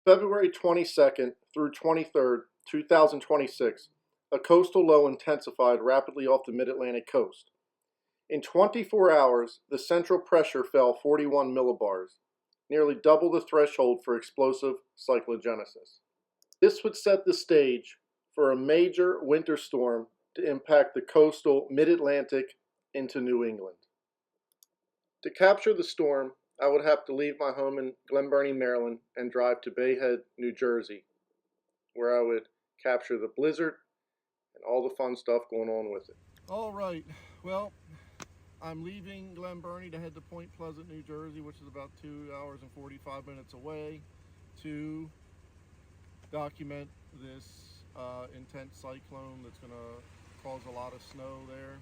February 22nd through 23rd, 2026, a coastal low intensified rapidly off the mid-Atlantic coast. In 24 hours, the central pressure fell 41 millibars, nearly double the threshold for explosive cyclogenesis. This would set the stage for a major winter storm to impact the coastal mid-Atlantic into New England. To capture the storm, I would have to leave my home in Glen Burnie, Maryland, and drive to Bay Head, New Jersey, where I would capture the blizzard and all the fun stuff going on with it. All right, well, I'm leaving Glen Burnie to head to Point Pleasant, New Jersey, which is about 2 hours and 45 minutes away, to document this intense cyclone that's going to cause a lot of snow there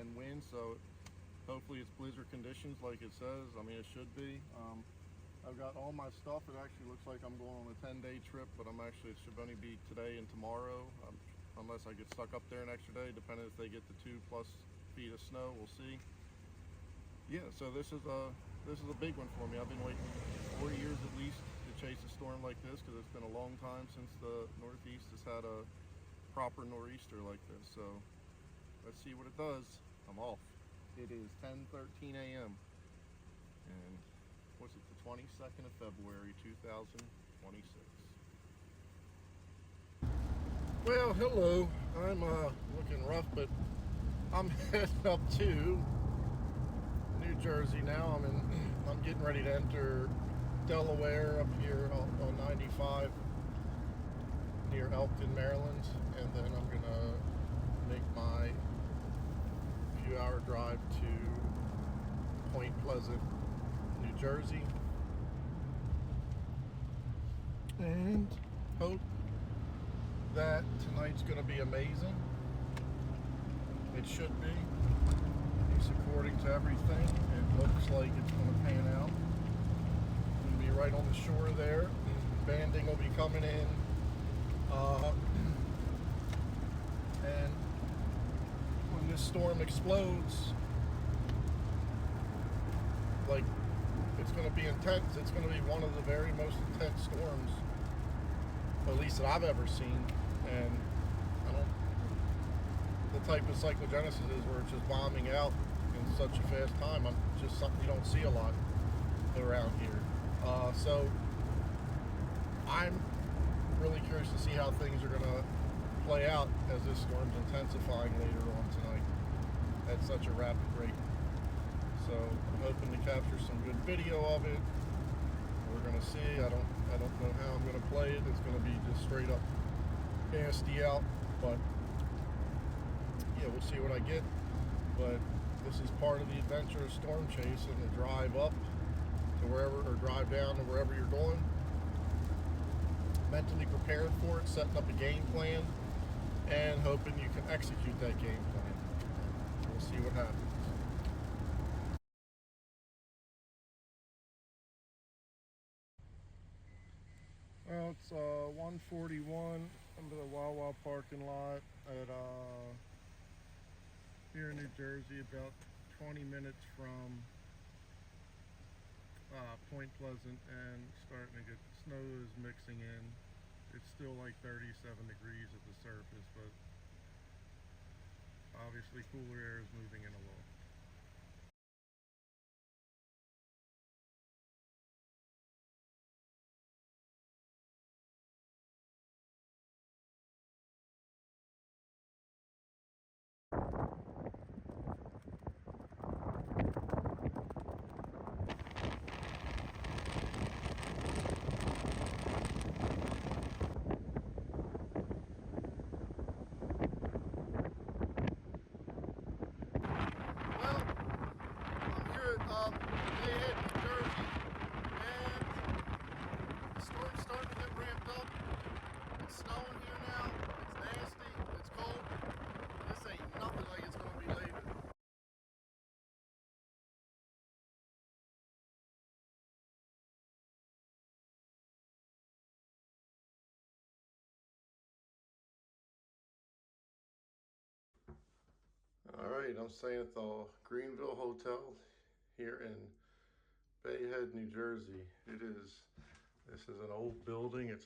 and wind. So hopefully it's blizzard conditions like it says. I mean, it should be. I've got all my stuff. It actually looks like I'm going on a 10-day trip, but it should only be today and tomorrow, unless I get stuck up there an extra day, depending if they get the 2+ feet of snow. We'll see. Yeah, so this is a big one for me. I've been waiting 4 years at least to chase a storm like this, because it's been a long time since the Northeast has had a proper nor'easter like this. So let's see what it does. I'm off. It is 10:13 a.m. and what's it, the 22nd of February 2026. Well, hello. I'm looking rough, but I'm heading up to New Jersey now. I'm getting ready to enter Delaware up here on 95 near Elkton, Maryland, and then I'm gonna make my few-hour drive to Point Pleasant, New Jersey, and hope that tonight's gonna be amazing. It should be. At least according to everything, it looks like it's gonna pan out. We'll be right on the shore there. Banding will be coming in. And when this storm explodes, like, it's going to be intense. It's going to be one of the very most intense storms, at least that I've ever seen. And the type of cyclogenesis is where it's just bombing out in such a fast time. Just something you don't see a lot around here. So I'm really curious to see how things are going to play out as this storm's intensifying later on tonight at such a rapid rate. So I'm hoping to capture some good video of it. We're going to see. I don't know how I'm going to play it. It's going to be just straight up nasty out, but yeah, we'll see what I get. But this is part of the adventure of storm chase, and the drive up to wherever, or drive down to wherever you're going. Mentally prepared for it, setting up a game plan, and hoping you can execute that game plan. We'll see what happens. Well, it's 1:41. I'm at the Wawa parking lot at here in New Jersey, about 20 minutes from Point Pleasant, and starting to get snow is mixing in. It's still like 37 degrees at the surface, but obviously cooler air is moving in a little. Alright, I'm staying at the Greenville Hotel here in Bay Head, New Jersey. It is This is an old building. It's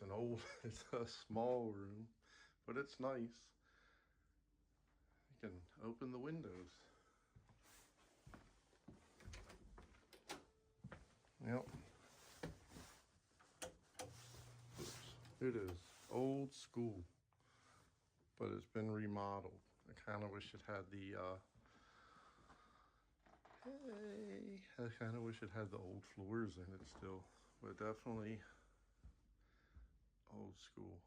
it's a small room, but it's nice. You can open the windows. Yep. It is old school, but it's been remodeled. I kind of wish it had I kind of wish it had the old floors in it still, but definitely old school.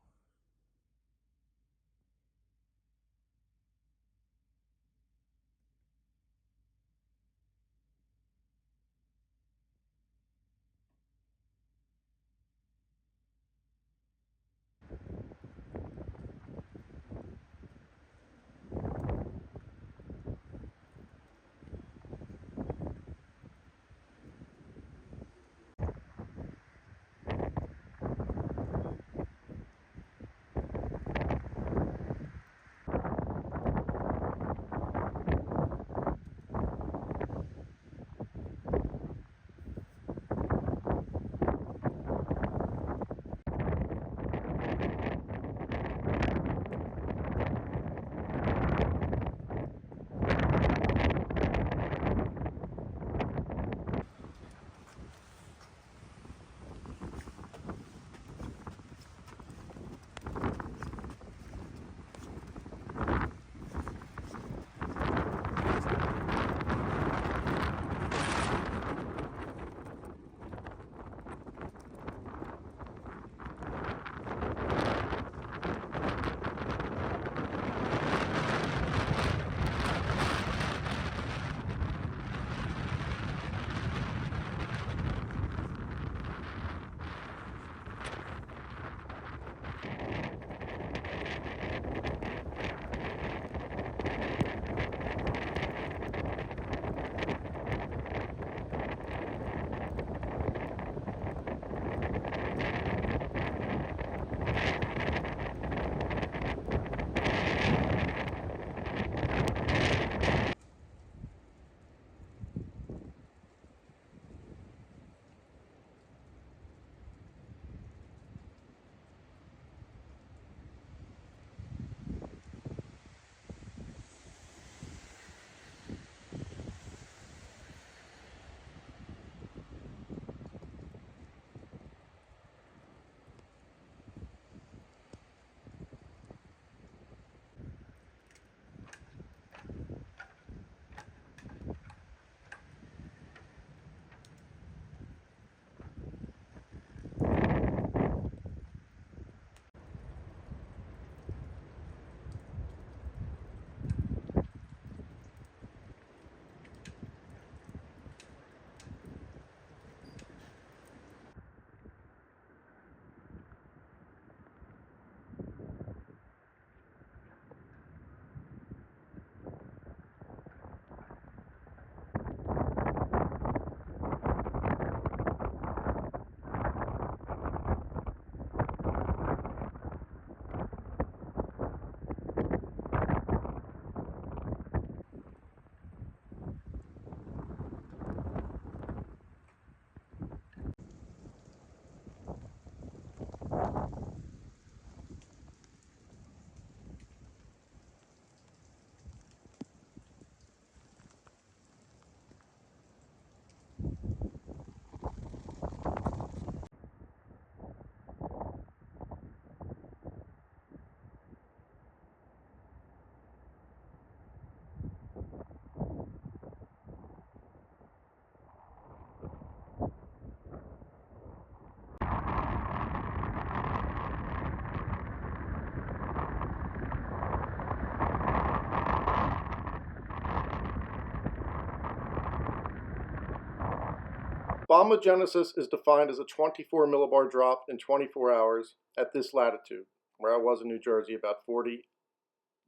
Bombogenesis is defined as a 24 millibar drop in 24 hours at this latitude, where I was in New Jersey, about 40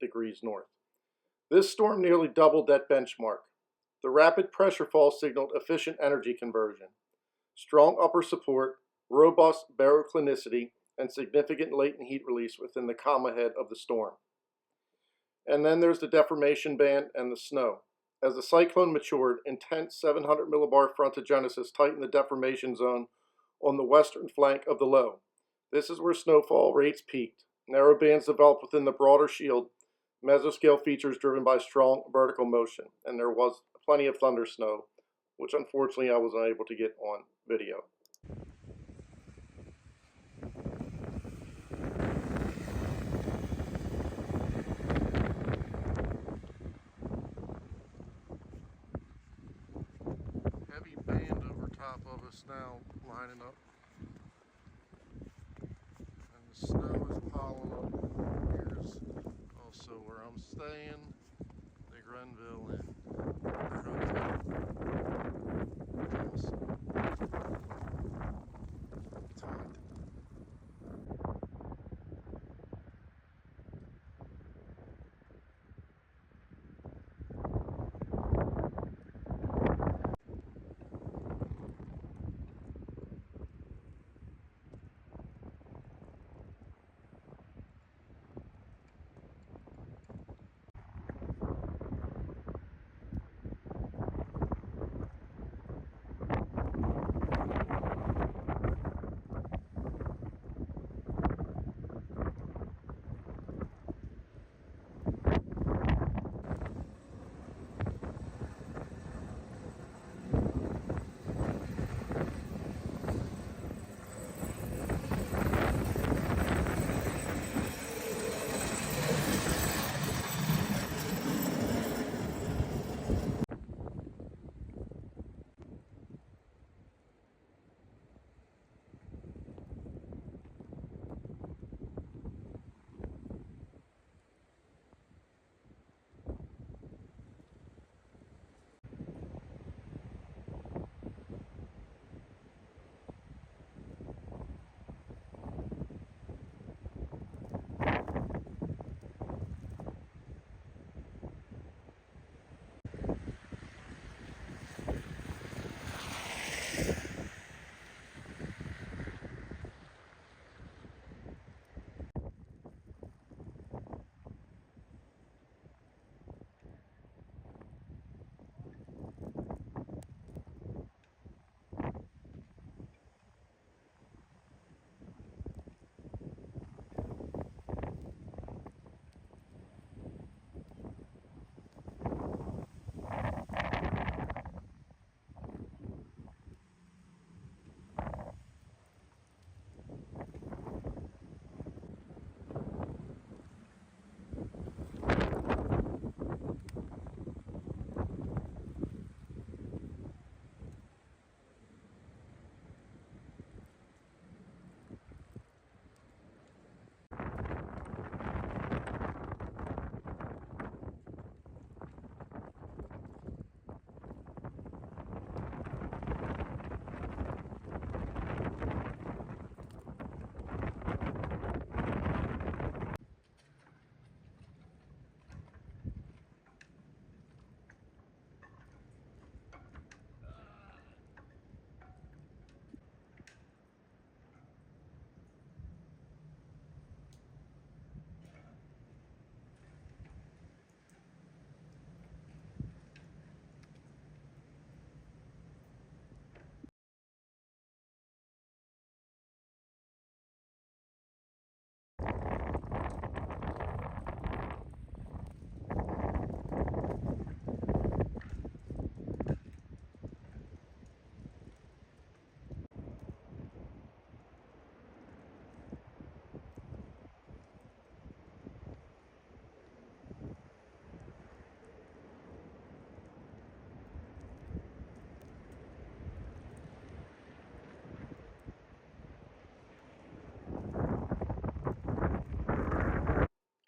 degrees north. This storm nearly doubled that benchmark. The rapid pressure fall signaled efficient energy conversion, strong upper support, robust baroclinicity, and significant latent heat release within the comma head of the storm. And then there's the deformation band and the snow. As the cyclone matured, intense 700 millibar frontogenesis tightened the deformation zone on the western flank of the low. This is where snowfall rates peaked. Narrow bands developed within the broader shield, mesoscale features driven by strong vertical motion, and there was plenty of thunder snow, which unfortunately I was unable to get on video. Heavy band over top of us now, lining up, and the snow is piling up. Here's also where I'm staying, the Grenville Inn. Awesome. It's hot.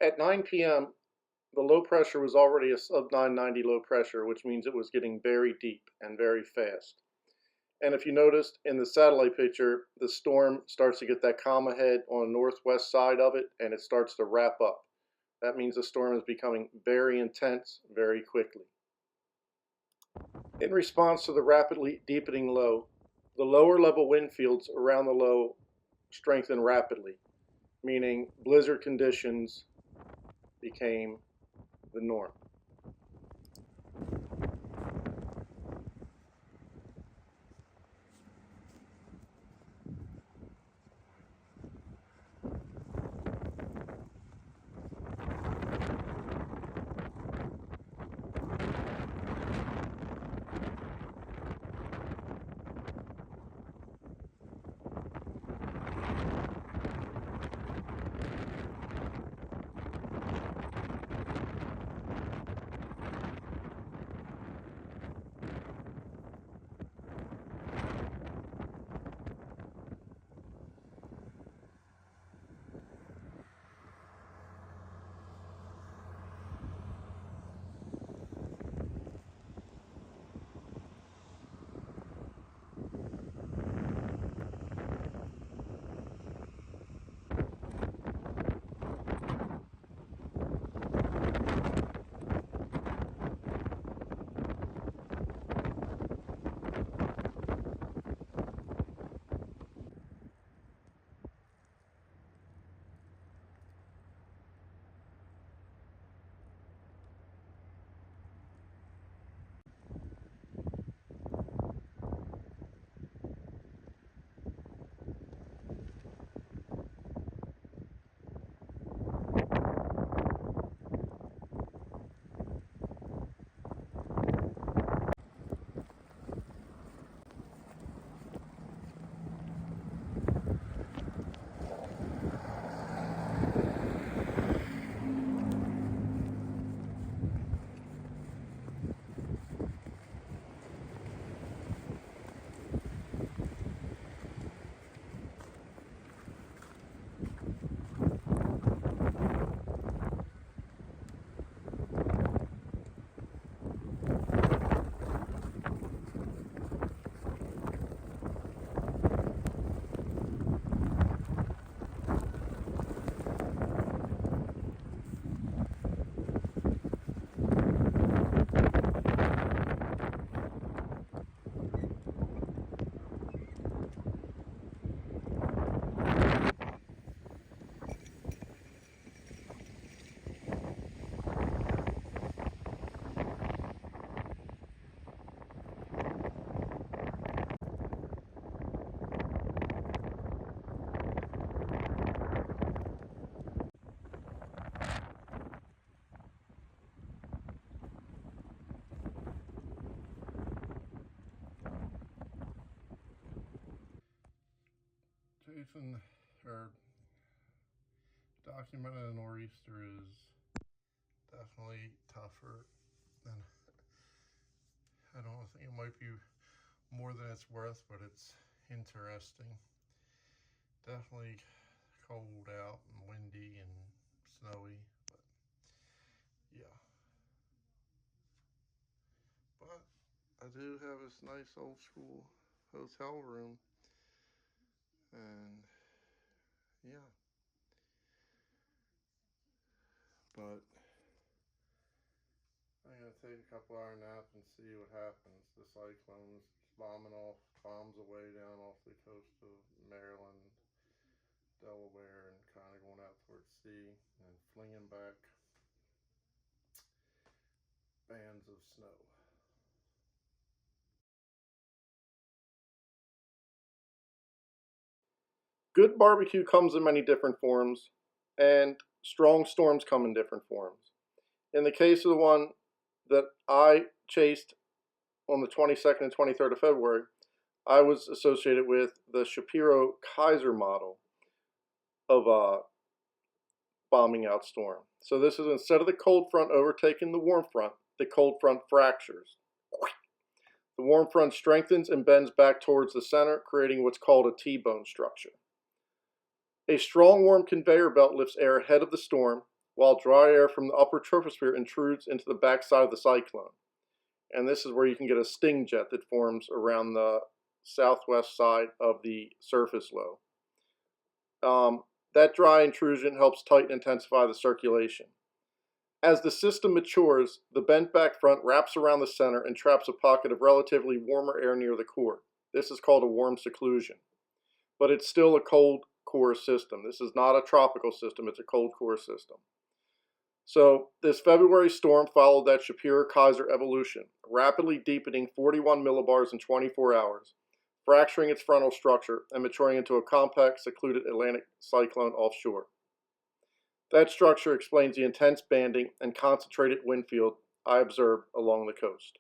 At 9 p.m., the low pressure was already a sub 990 low pressure, which means it was getting very deep and very fast. And if you noticed in the satellite picture, the storm starts to get that calm ahead on the northwest side of it, and it starts to wrap up. That means the storm is becoming very intense very quickly. In response to the rapidly deepening low, the lower level wind fields around the low strengthen rapidly, meaning blizzard conditions became the norm. Facing or documenting a nor'easter is definitely tougher than, I don't think it might be more than it's worth, but it's interesting. Definitely cold out and windy and snowy, but yeah. But I do have this nice old school hotel room, and yeah. But I'm gonna take a couple hour nap and see what happens. The cyclone's bombing off, bombs away down off the coast of Maryland, Delaware, and kind of going out towards sea and flinging back bands of snow. Good barbecue comes in many different forms, and strong storms come in different forms. In the case of the one that I chased on the 22nd and 23rd of February, I was associated with the Shapiro Kaiser model of bombing out storm. So this is, instead of the cold front overtaking the warm front, the cold front fractures. The warm front strengthens and bends back towards the center, creating what's called a T-bone structure. A strong warm conveyor belt lifts air ahead of the storm, while dry air from the upper troposphere intrudes into the backside of the cyclone. And this is where you can get a sting jet that forms around the southwest side of the surface low. That dry intrusion helps tighten and intensify the circulation. As the system matures, the bent back front wraps around the center and traps a pocket of relatively warmer air near the core. This is called a warm seclusion. But it's still a cold core system. This is not a tropical system, it's a cold core system. So this February storm followed that Shapiro-Kaiser evolution, rapidly deepening 41 millibars in 24 hours, fracturing its frontal structure and maturing into a compact, secluded Atlantic cyclone offshore. That structure explains the intense banding and concentrated wind field I observed along the coast.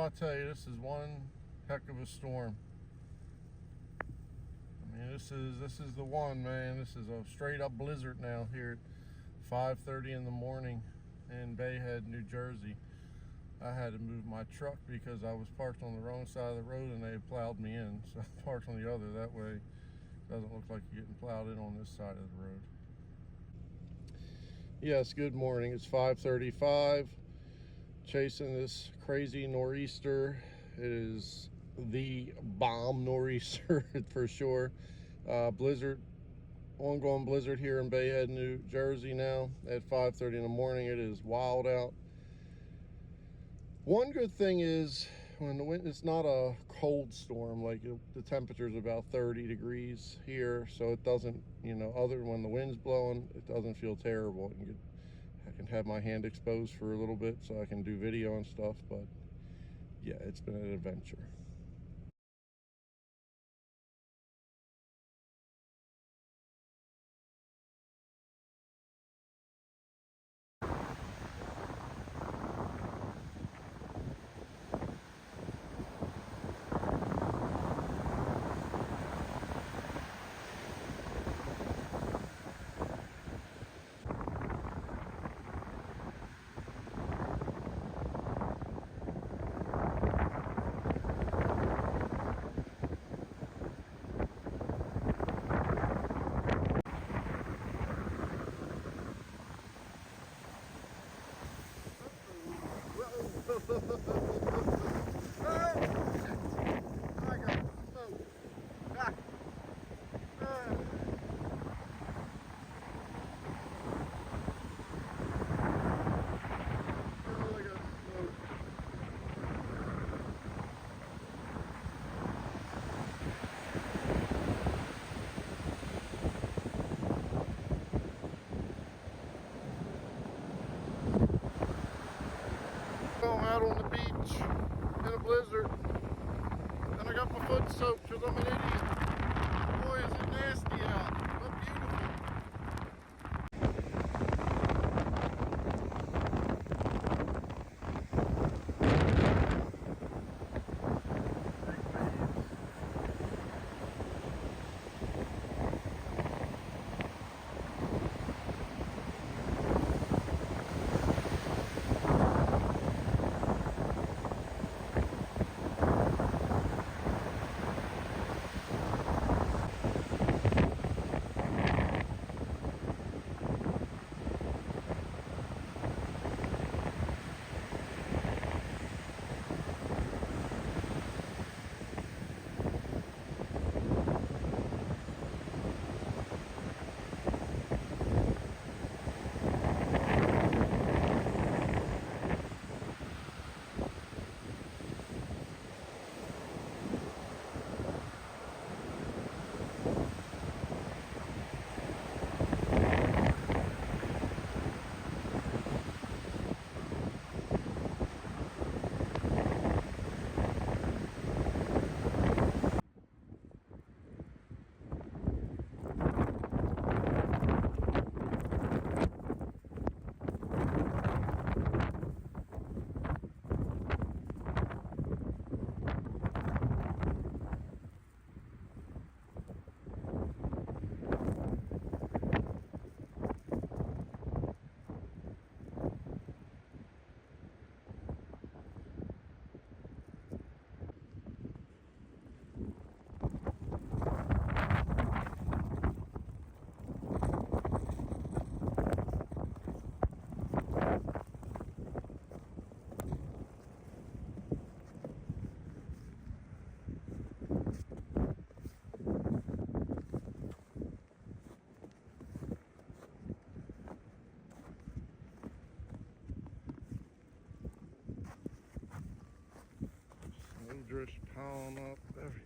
I tell you, this is one heck of a storm. I mean, this is the one, man. This is a straight up blizzard now here at 5:30 in the morning in Bayhead, New Jersey. I had to move my truck because I was parked on the wrong side of the road and they plowed me in. So I parked on the other, that way it doesn't look like you're getting plowed in on this side of the road. Yes, good morning. It's 5:35. Chasing this crazy nor'easter. It is the bomb nor'easter for sure. Blizzard, ongoing blizzard here in Bayhead, New Jersey now at 5:30 in the morning. It is wild out. One good thing is when the wind, it's not a cold storm, like the temperature is about 30 degrees here, so it doesn't, other than when the wind's blowing, it doesn't feel terrible. I can have my hand exposed for a little bit so I can do video and stuff, but yeah, it's been an adventure. I'm out on the beach in a blizzard, and I got my foot soaked because I'm an idiot. Boy, is it nasty out, but beautiful. Snowdrifts piling up, everything.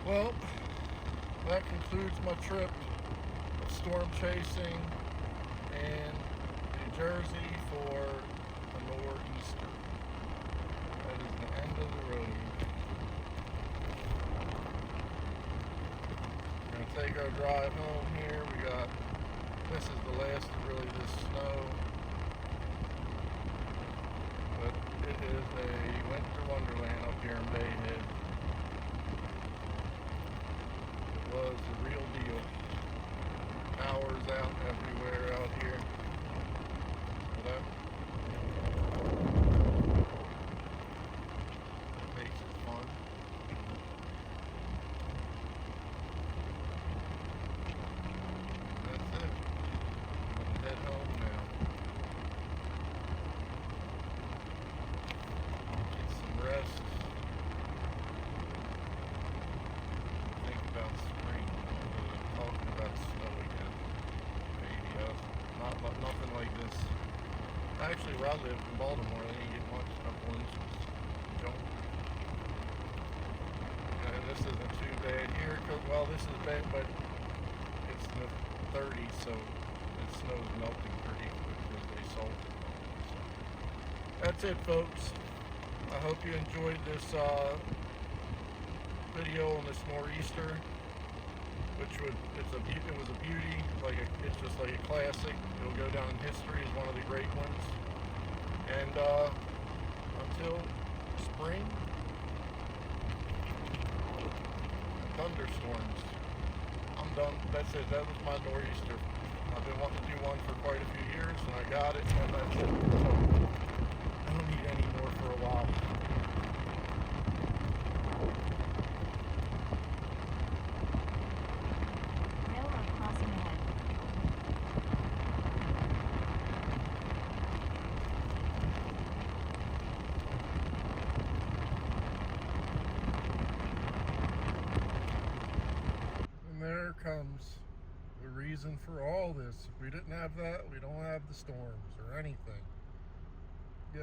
Well, that concludes my trip of storm chasing in New Jersey for a nor'easter. That is the end of the road. We're going to take our drive home here. This is the last of really this snow. But it is a winter wonderland up here in Bay Head. It was a real deal. Hours out everywhere out here. But that makes it fun. That's it. I'm gonna head home now. Get some rest. Think about spring. Talking about snow again. Maybe nothing like this. Actually, where I live in Baltimore, they didn't get much, a couple inches. Don't. And this isn't too bad here, because, well, this is bad, but it's in the 30s, so the snow's melting pretty quickly, salted. So, that's it, folks. I hope you enjoyed this video on this nor'easter, which it was a beauty. It's just like a classic. It'll go down in history as one of the great ones. And until spring, thunderstorms. I'm done. That's it. That was my nor'easter. I've been wanting to do one for quite a few years, and I got it, and that's it. So I don't need any more for a while. There comes the reason for all this. If we didn't have that, we don't have the storms or anything. Yay.